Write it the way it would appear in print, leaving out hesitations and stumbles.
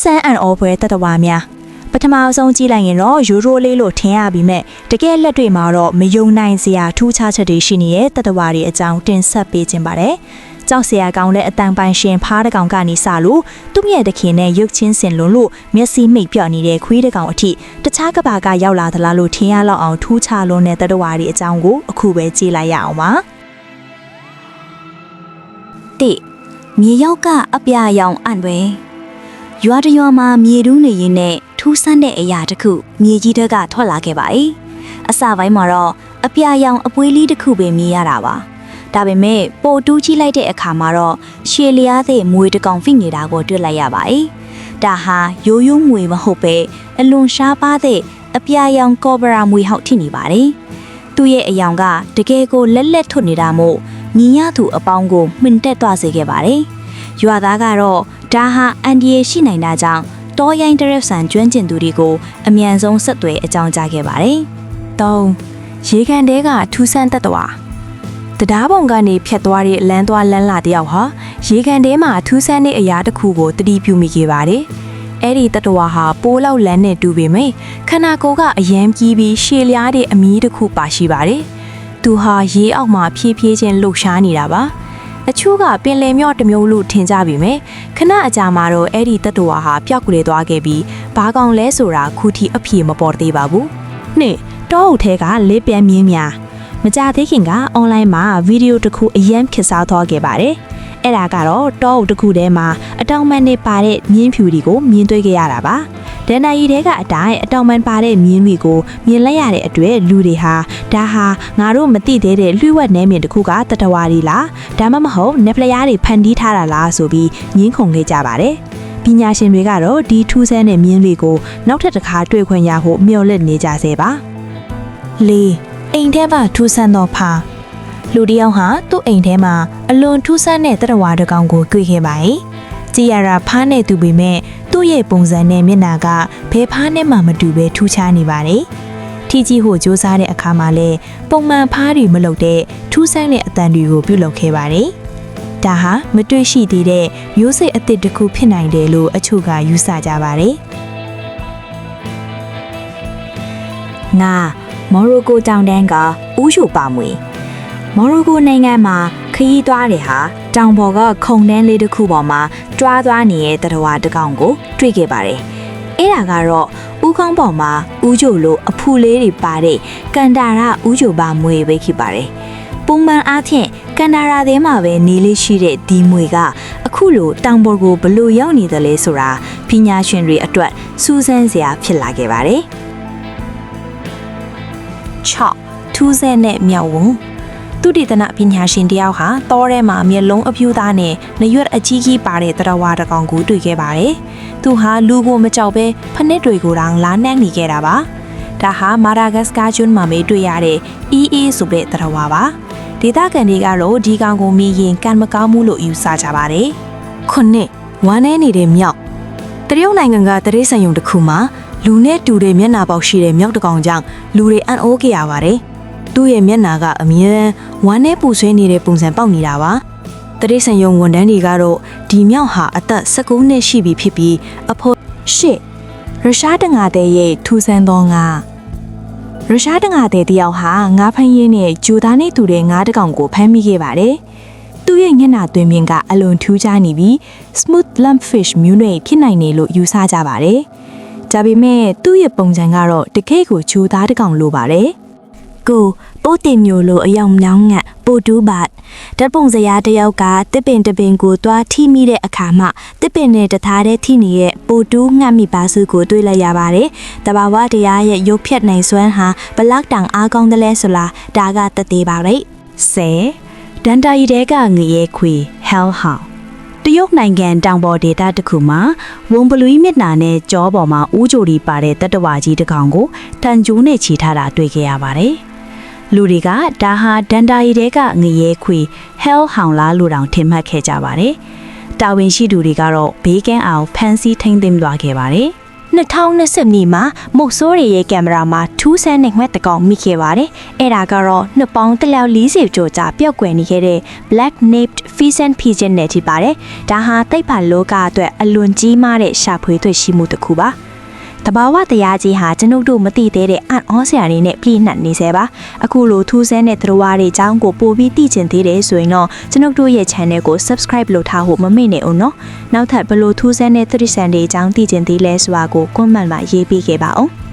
ဆန်းအန်အော်ပွဲတတဝါများပထမဆုံးကြည့်လိုက်ရင်တော့ရိုးရိုးလေးလို့ထင်ရပြီးမဲ့တကယ်လက်တွေ့မှာတော့မယုံနိုင်စရာထူးခြားချက်တွေရှိနေတဲ့တတဝါတွေအကြောင်းတင်ဆက်ပေးခြင်းပါတယ်။ကြောက်စရာကောင်းတဲ့အတန်ပိုင်ရှင်ဖားတကောင်ကနေစလို့သူ့ရဲ့တခင်နဲ့ရုပ်ချင်းစင်လွန်လို့မျက်စိမိတ်ပြော့နေတဲ့ခွေးတကောင်အထိတခြားကဘာကရောက်လာသလားလို့ထင်ရလောက်အောင်ထူးခြားလွန်းတဲ့တတဝါတွေအကြောင်းကိုအခုပဲကြည့်လိုက်ရအောင်ပါ။မြေရောက်ကအပြာရောင်အံ့တွေရွာတရွာမှာမြေတူးနေရင်နဲ့ထူးဆန်းတဲ့အရာတစ်ခုမြေကြီးတွေကထွက်လာခဲ့ပါ၏အစပိုင်းမှာတော့အပြာရောင်အပွေးလေးတစ်ခုပဲမြင်ရတာပါဒါပေမဲ့ပိုတူးကြည့်လိုက်တဲ့အခါမှာတော့ရှည်လျားတဲ့မွေတကောင်ဖိနေတာကိုတွေ့လိုက်ရပါ၏ဒါဟာရိုးရိုးမွေမဟုတ်ပဲအလွန်ရှားပါတဲ့အပြာရောင်ကော်ဘရာမွေဟောက်ထိနေပါတယ်သူ့ရဲ့အယောင်ကတကယ်ကိုလက်လက်ထွတ်နေတာမို့မြင်ရသူအပေါင်းကိုမှင်တက်သွားစေခဲ့ပါတယ်ရွာသားကတော့ဒါဟာအန်ဒီယေရှိနိုင်တာကြောင့်တောရိုင်းတရက်ဆန်ကျွမ်းကျင်သူတွေကိုအမြန်ဆုံးဆက်သွယ်အကြောင်းကြားခဲ့ပါတယ်။ရေကန်တဲကထူးဆန်းတတဝါတရားပုံကနေဖြတ်သွားတဲ့လမ်းသွားလမ်းလာတယောက်ဟာရေကန်တဲမှာထူးဆန်းတဲ့အရာတစ်ခုကိုတတိပြုမိခဲ့ပါတယ်။အဲ့ဒီတတဝါဟာပိုးလောက်လမ်းနဲ့တူပေမဲ့ခန္ဓာကိုယ်ကအယမ်းကြီးပြီးရှည်လျားတဲ့အမီးတစ်ခုပါရှိပါတယ်။သူဟာရေအောက်မှာဖြည်းဖြည်းချင်းလှုပ်ရှားနေတာပါ။အချို့ကပင်လယ်မြော့တစ်မျိုးလို့ထင်ကြပြီမဲ့ခဏအကြာမှာတော့အဲ့ဒီတတဝါဟာပျောက်ကွယ်သွားခဲ့ပြီးဘာကောင်လဲဆိုတာခုထိအဖြေမပေါ်သေးပါဘူး။နှစ်တောအုပ်ထဲကလေးပြန်မြင်းများမကြသေးခင်ကအွန်လိုင်းမှာဗီဒီယိုတစ်ခုအရန်ခစ်စားသွားခဲ့ပါတယ်။အဲ့ဒါကတော့တောအုပ်တစ်ခုထဲမှာအတောင်မန်နေပါတဲ့မြင်းဖြူတွေကိုမြင်တွေ့ခဲ့ရတာပါ။ဒန်နာရီတဲကအတိုင်းအတောင်မန်ပါတဲ့မြင်းတွေကိုမြင်လိုက်ရတဲ့အတွက်လူတွေဟာဒါဟာငါတို့မသိသေးတဲ့လွှွဝက်နဲမြင်တစ်ခုကတတဝါရီလားဒါမှမဟုတ်နက်ဖလျားတွေဖန်တီးထားတာလားဆိုပြီးညင်းခုန်ခဲ့ကြပါတယ်။ပညာရှင်တွေကတော့ဒီထူးဆန်းတဲ့မြင်းတွေကိုနောက်ထပ်တစ်ခါတွေ့ခွင့်ရဖို့မျှော်လင့်နေကြစေပါ။လေးအိမ်ထဲမှာထူးဆန်းသောဖာလူတယောက်ဟာသူ့အိမ်ထဲမှာအလွန်ထူးဆန်းတဲ့တရဝါတစ်ကောင်ကိုတွေ့ခဲ့ပါ၏ကြည်ရတာဖားနေသူပေမဲ့သူ့ရဲ့ပုံစံနဲ့မျက်နှာကဘယ်ဖားနဲ့မှမတူပဲထူးခြားနေပါတယ်ထီကြီးဟိုစူးစမ်းတဲ့အခါမှာလည်းပုံမှန်ဖားတွေမလုပ်တဲ့ထူးဆန်းတဲ့အတန်တွေကိုပြုလုပ်ခဲ့ပါတယ်ဒါဟာမတွေ့ရှိသေးတဲ့မျိုးစိတ်အသစ်တစ်ခုဖြစ်နိုင်တယ်လို့အချို့ကယူဆကြပါတယ်ငါမော်ရိုကိုတောင်တန်းကဥယျာဉ်ပါမွေမော်ရိုကိုနိုင်ငံမှာခရီးသွားတဲ့ဟာတောင်ပေါ်ကခုံတန်းလေးတစ်ခုပေါ်မှာတွားသွားနေတဲ့တရဝါတစ်ကောင်ကိုတွေ့ခဲ့ပါတယ်။အဲ့ဒါကတော့ဥကောင်းပေါ်မှာဥကြိုလိုအဖူလေးတွေပါတဲ့ကန်တာရဥကြိုပါမွေပဲဖြစ်ပါတယ်။ပုံမှန်အားဖြင့်ကန်တာရထဲမှာပဲနေလေးရှိတဲ့ဒီမွေကအခုလိုတောင်ပေါ်ကိုဘလို့ရောက်နေတယ်လဲဆိုတာပညာရှင်တွေအတွက်စူးစမ်းစရာဖြစ်လာခဲ့ပါတယ်။6ထူးဆန်းတဲ့မြောက်ဝန်းသူတည်တနာပညာရှင်တယောက်ဟာတောထဲမှာမျက်လုံးအပြူသားနဲ့နရွက်အကြီးကြီးပါတဲ့တရဝါတစ်ကောင်ကိုတွေ့ခဲ့ပါတယ်။သူဟာလူကိုမကြောက်ပဲဖနစ်တွေကိုတောင်လာနှံ့နေခဲ့တာပါ။ဒါဟာမာဒါဂတ်စကာကျွန်းမှာမေးတွေ့ရတဲ့ EA ဆိုတဲ့တရဝါပါ။ဒေသခံတွေကတော့ဒီကောင်ကိုမြင်ရင်ကံမကောင်းမှုလို့ယူဆကြပါတယ်။9ဝမ်းနေနေတဲ့မြောက်တရုတ်နိုင်ငံကတရေဆန်ယုံတစ်ခုမှာလူနဲ့တူတဲ့မျက်နှာပေါက်ရှိတဲ့မြောက်တစ်ကောင်ကြောင့်လူတွေအံ့ဩခဲ့ရပါတယ်။သူ့ရဲ့မျက်နှာကအမြဲတမ်းဝမ်းနဲ့ပူဆွေးနေတဲ့ပုံစံပေါက်နေတာပါ။တရိတ်ဆန်ယုံဝန်ထမ်းတွေကတော့ဒီမြောက်ဟာအသက်19နှစ်ရှိပြီဖြစ်ပြီးအဖို့8ရုရှားတငါတဲ့ရဲ့ထူးဆန်းသောငါရုရှားတငါတဲ့တယောက်ဟာငါးဖမ်းရင်းနဲ့ဂျူသားနဲ့တူတဲ့ငါးတစ်ကောင်ကိုဖမ်းမိခဲ့ပါတယ်။သူ့ရဲ့မျက်နှာသွင်းမြင်ကအလွန်ထူးခြားနေပြီး smooth lumpfish မျိုးနွယ်ဖြစ်နိုင်တယ်လို့ယူဆကြပါတယ်။ဒါပေမဲ့သူ့ရဲ့ပုံစံကတော့တကယ့်ကိုဂျူသားတစ်ကောင်လိုပါတယ်ကိုပိုတင်မျိုးလိုအယောင်မြောင်းငတ်ပိုတူးပါဓာတ်ပုံစရာတယောက်ကတစ်ပင်တပင်ကိုတွားထိမိတဲ့အခါမှတစ်ပင်နဲ့တသားတည်းထိနေတဲ့ပိုတူးငတ်မိပါစုကိုတွေ့လိုက်ရပါတယ်။တဘာဝတရားရဲ့ရုပ်ဖြတ်နိုင်စွမ်းဟာဘလောက်တောင်အားကောင်းတယ်လဲဆိုလားဒါကတသေးပါလေ။10ဒန်တာရီတဲကငရဲခွေ hell hound တရုတ်နိုင်ငံတောင်ပေါ်ဒေသတစ်ခုမှာဝုံပလူးမျက်နှာနဲ့ကြောပေါ်မှာဥကြိုရီပါတဲ့တတဝါကြီးတစ်ကောင်ကိုတန်ကြိုးနဲ့ခြေထားတာတွေ့ခဲ့ရပါတယ်။လူတွေကဒါဟာဒန်တာရီတဲကငရဲခွေ hell hound လားလို့တောင်ထင်မှတ်ခဲ့ကြပါတယ်။တာဝန်ရှိသူတွေကတော့ဘေးကင်းအောင်ဖန်ဆီးထိန်းသိမ်းသွားခဲ့ပါတယ်။ 2020မှာမုတ်ဆိုးရဲ့ကင်မရာမှာထူးဆန်းတဲ့ငှက်တကောင်မိခဲ့ပါတယ်။အဲ့ဒါကတော့နှစ်ပေါင်း140ကျော်ကြာပျောက်ကွယ်နေခဲ့တဲ့ Black-naped Pheasant Pigeon နဲ့ဖြစ်ပါတယ်။ဒါဟာသိပ္ပံလောကအတွက်အလွန်ကြီးမားတဲ့ရှာဖွေတွေ့ရှိမှုတစ်ခုပါ။တဘာဝတရားကြီးဟာကျွန်ုပ်တို့မသိသေးတဲ့အံ့ဩစရာတွေနဲ့ပြည့်နှက်နေစေပါအခုလိုထူးဆန်းတဲ့သတ္တဝါတွေအကြောင်းကိုပိုပြီးသိချင်သေးတယ်ဆိုရင်တော့ကျွန်ုပ်တို့ရဲ့ channel ကို subscribe လုပ်ထားဖို့မမေ့နဲ့အောင်နော်နောက်ထပ်ဘယ်လိုထူးဆန်းတဲ့သတိစံတွေအကြောင်းသိချင်သေးလဲဆိုတာကို comment မှာရေးပေးခဲ့ပါအောင်